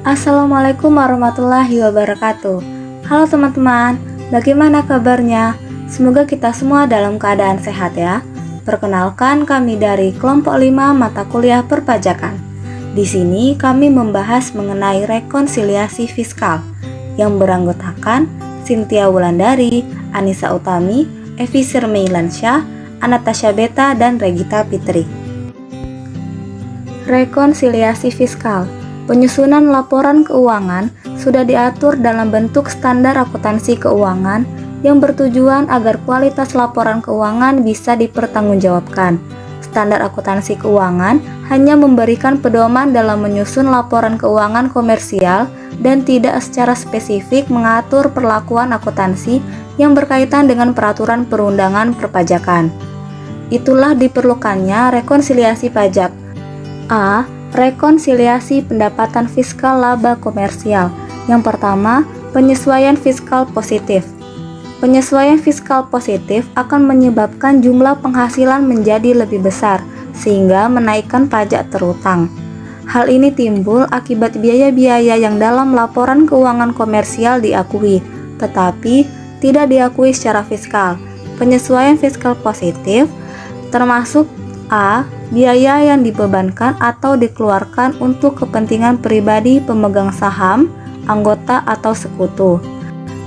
Assalamualaikum warahmatullahi wabarakatuh. Halo teman-teman, bagaimana kabarnya? Semoga kita semua dalam keadaan sehat ya. Perkenalkan, kami dari kelompok 5 mata kuliah perpajakan. Di sini kami membahas mengenai rekonsiliasi fiskal yang beranggotakan Cynthia Wulandari, Anissa Utami, Evi Sirmeilansyah, Anastasia Beta, dan Regita Fitri. Rekonsiliasi fiskal. Penyusunan laporan keuangan sudah diatur dalam bentuk standar akuntansi keuangan yang bertujuan agar kualitas laporan keuangan bisa dipertanggungjawabkan. Standar akuntansi keuangan hanya memberikan pedoman dalam menyusun laporan keuangan komersial dan tidak secara spesifik mengatur perlakuan akuntansi yang berkaitan dengan peraturan perundangan perpajakan. Itulah diperlukannya rekonsiliasi pajak. A. Rekonsiliasi pendapatan fiskal laba komersial. Yang pertama, penyesuaian fiskal positif. Penyesuaian fiskal positif akan menyebabkan jumlah penghasilan menjadi lebih besar, sehingga menaikkan pajak terutang. Hal ini timbul akibat biaya-biaya yang dalam laporan keuangan komersial diakui, tetapi tidak diakui secara fiskal. Penyesuaian fiskal positif termasuk A. Biaya yang dibebankan atau dikeluarkan untuk kepentingan pribadi pemegang saham, anggota atau sekutu.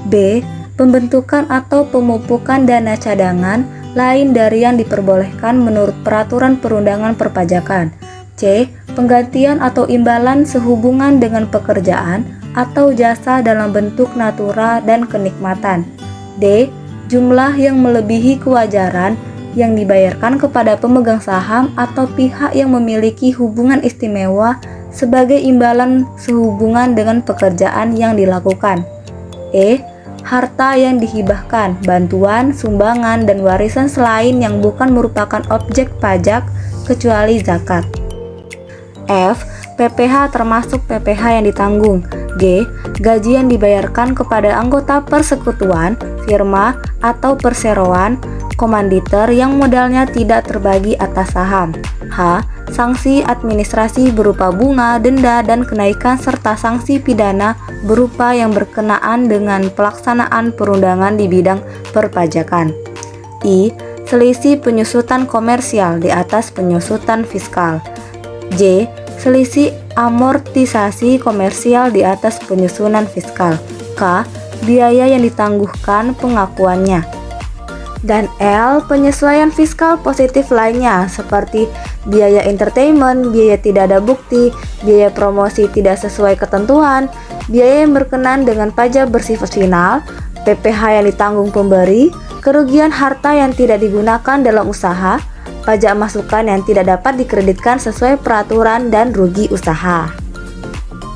B. Pembentukan atau pemupukan dana cadangan lain dari yang diperbolehkan menurut peraturan perundangan perpajakan. C. Penggantian atau imbalan sehubungan dengan pekerjaan atau jasa dalam bentuk natura dan kenikmatan. D. Jumlah yang melebihi kewajaran yang dibayarkan kepada pemegang saham atau pihak yang memiliki hubungan istimewa sebagai imbalan sehubungan dengan pekerjaan yang dilakukan. E. Harta yang dihibahkan, bantuan, sumbangan, dan warisan selain yang bukan merupakan objek pajak kecuali zakat. F. PPh termasuk PPh yang ditanggung. G. Gaji yang dibayarkan kepada anggota persekutuan, firma, atau perseroan, komanditer yang modalnya tidak terbagi atas saham. H. Sanksi administrasi berupa bunga, denda, dan kenaikan serta sanksi pidana berupa yang berkenaan dengan pelaksanaan perundangan di bidang perpajakan. I. Selisih penyusutan komersial di atas penyusutan fiskal. J. Selisih amortisasi komersial di atas penyusunan fiskal. K. Biaya yang ditangguhkan pengakuannya. Dan L. Penyesuaian fiskal positif lainnya seperti biaya entertainment, biaya tidak ada bukti, biaya promosi tidak sesuai ketentuan, biaya yang berkenaan dengan pajak bersifat final, PPh yang ditanggung pemberi, kerugian harta yang tidak digunakan dalam usaha, pajak masukan yang tidak dapat dikreditkan sesuai peraturan, dan rugi usaha.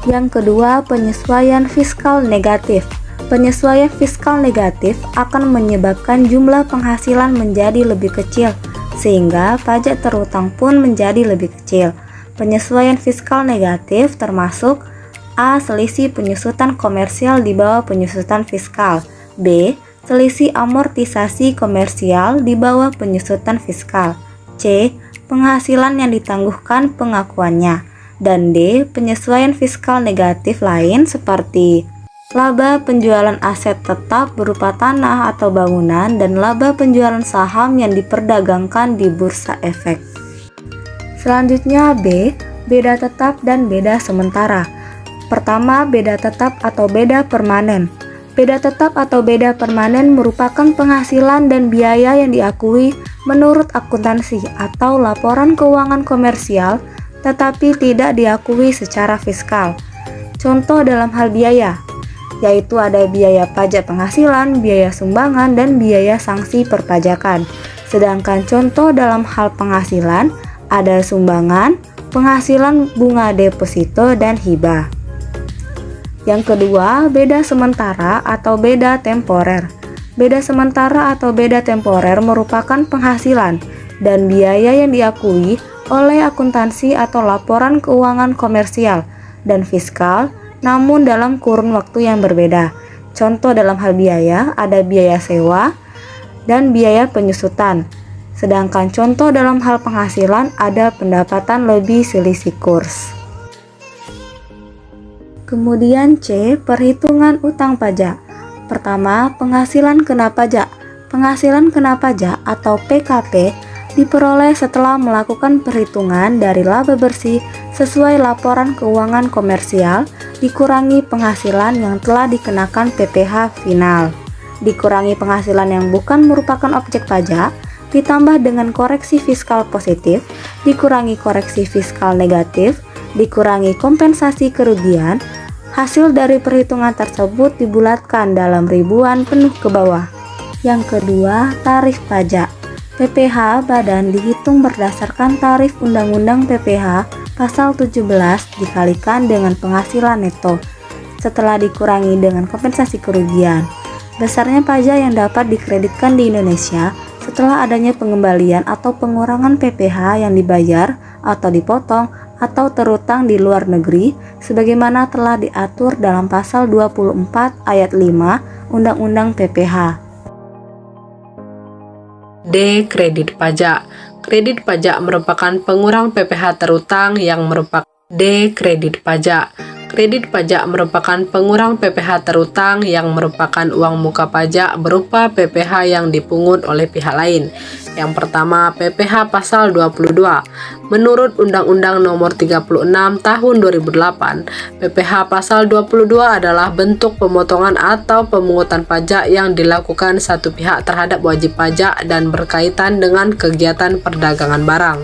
Yang kedua, penyesuaian fiskal negatif. Penyesuaian fiskal negatif akan menyebabkan jumlah penghasilan menjadi lebih kecil, sehingga pajak terutang pun menjadi lebih kecil. Penyesuaian fiskal negatif termasuk A. Selisih penyusutan komersial di bawah penyusutan fiskal. B. Selisih amortisasi komersial di bawah penyusutan fiskal. C. Penghasilan yang ditangguhkan pengakuannya. Dan D. Penyesuaian fiskal negatif lain seperti laba penjualan aset tetap berupa tanah atau bangunan dan laba penjualan saham yang diperdagangkan di bursa efek. Selanjutnya B. Beda tetap dan beda sementara. Pertama, beda tetap atau beda permanen. Beda tetap atau beda permanen merupakan penghasilan dan biaya yang diakui menurut akuntansi atau laporan keuangan komersial tetapi tidak diakui secara fiskal. Contoh dalam hal biaya yaitu ada biaya pajak penghasilan, biaya sumbangan, dan biaya sanksi perpajakan. Sedangkan contoh dalam hal penghasilan ada sumbangan, penghasilan bunga deposito, dan hibah. Yang kedua, beda sementara atau beda temporer. Beda sementara atau beda temporer merupakan penghasilan dan biaya yang diakui oleh akuntansi atau laporan keuangan komersial dan fiskal namun dalam kurun waktu yang berbeda. Contoh dalam hal biaya ada biaya sewa dan biaya penyusutan. Sedangkan contoh dalam hal penghasilan ada pendapatan lebih selisih kurs. Kemudian C. Perhitungan utang pajak. Pertama, penghasilan kena pajak. Penghasilan kena pajak atau PKP diperoleh setelah melakukan perhitungan dari laba bersih sesuai laporan keuangan komersial dikurangi penghasilan yang telah dikenakan PPh final, dikurangi penghasilan yang bukan merupakan objek pajak, ditambah dengan koreksi fiskal positif, dikurangi koreksi fiskal negatif, dikurangi kompensasi kerugian. Hasil dari perhitungan tersebut dibulatkan dalam ribuan penuh ke bawah. Yang kedua, tarif pajak. PPh badan dihitung berdasarkan tarif Undang-Undang PPh pasal 17 dikalikan dengan penghasilan neto setelah dikurangi dengan kompensasi kerugian. Besarnya pajak yang dapat dikreditkan di Indonesia setelah adanya pengembalian atau pengurangan PPh yang dibayar atau dipotong atau terutang di luar negeri sebagaimana telah diatur dalam pasal 24 ayat 5 Undang-Undang PPh. D. Kredit pajak. Kredit pajak merupakan pengurang PPh terutang yang merupakan D. Kredit pajak. Kredit pajak merupakan pengurang PPh terutang yang merupakan uang muka pajak berupa PPh yang dipungut oleh pihak lain. Yang pertama, PPh pasal 22. Menurut Undang-Undang Nomor 36 Tahun 2008, PPh pasal 22 adalah bentuk pemotongan atau pemungutan pajak yang dilakukan satu pihak terhadap wajib pajak dan berkaitan dengan kegiatan perdagangan barang.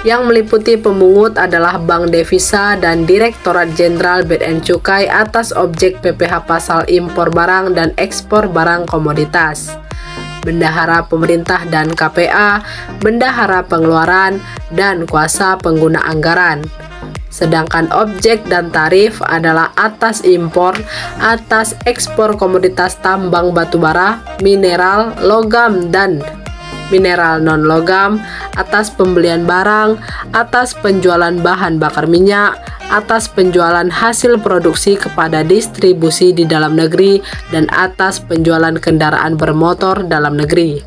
Yang meliputi pemungut adalah Bank Devisa dan Direktorat Jenderal Bea dan Cukai atas objek PPh pasal impor barang dan ekspor barang komoditas, bendahara pemerintah dan KPA, bendahara pengeluaran, dan kuasa pengguna anggaran. Sedangkan objek dan tarif adalah atas impor, atas ekspor komoditas tambang batubara, mineral, logam, dan mineral non-logam, atas pembelian barang, atas penjualan bahan bakar minyak, atas penjualan hasil produksi kepada distribusi di dalam negeri, dan atas penjualan kendaraan bermotor dalam negeri.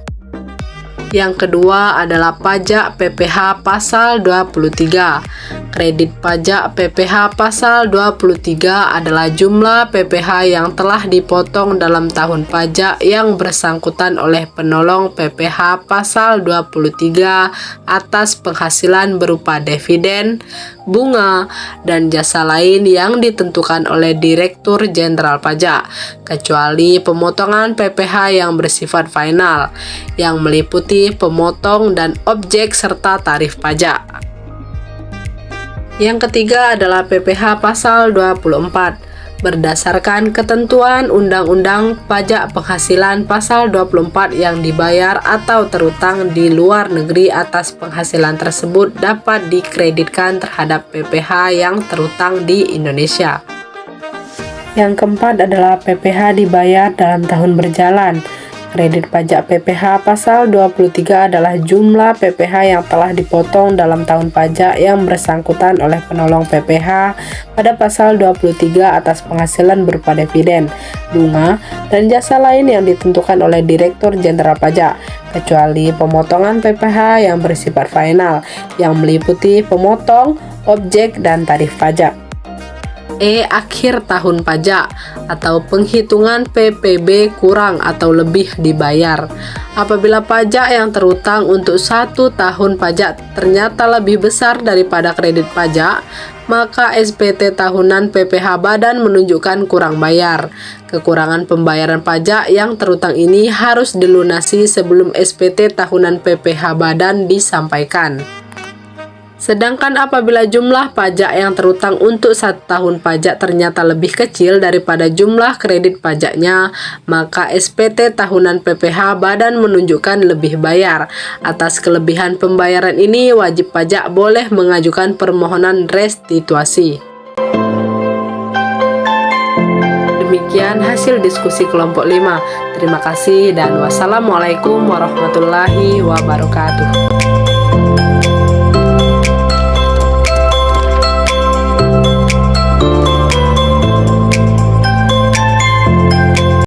Yang kedua adalah pajak PPh pasal 23. Kredit pajak PPh pasal 23 adalah jumlah PPh yang telah dipotong dalam tahun pajak yang bersangkutan oleh penolong PPh pasal 23 atas penghasilan berupa dividen, bunga, dan jasa lain yang ditentukan oleh Direktur Jenderal Pajak, kecuali pemotongan PPh yang bersifat final, yang meliputi pemotong dan objek serta tarif pajak. Yang ketiga adalah PPh pasal 24. Berdasarkan ketentuan Undang-Undang Pajak Penghasilan pasal 24 yang dibayar atau terutang di luar negeri atas penghasilan tersebut dapat dikreditkan terhadap PPh yang terutang di Indonesia. Yang keempat adalah PPh dibayar dalam tahun berjalan. Kredit pajak PPh pasal 23 adalah jumlah PPh yang telah dipotong dalam tahun pajak yang bersangkutan oleh penolong PPh pada pasal 23 atas penghasilan berupa dividen, bunga, dan jasa lain yang ditentukan oleh Direktur Jenderal Pajak, kecuali pemotongan PPh yang bersifat final, yang meliputi pemotong, objek, dan tarif pajak. Akhir tahun pajak atau penghitungan PPB kurang atau lebih dibayar. Apabila pajak yang terutang untuk 1 tahun pajak ternyata lebih besar daripada kredit pajak, maka SPT tahunan PPh badan menunjukkan kurang bayar. Kekurangan pembayaran pajak yang terutang ini harus dilunasi sebelum SPT tahunan PPh badan disampaikan. Sedangkan apabila jumlah pajak yang terutang untuk 1 tahun pajak ternyata lebih kecil daripada jumlah kredit pajaknya, maka SPT tahunan PPh badan menunjukkan lebih bayar. Atas kelebihan pembayaran ini, wajib pajak boleh mengajukan permohonan restitusi. Demikian hasil diskusi kelompok 5. Terima kasih dan wassalamualaikum warahmatullahi wabarakatuh.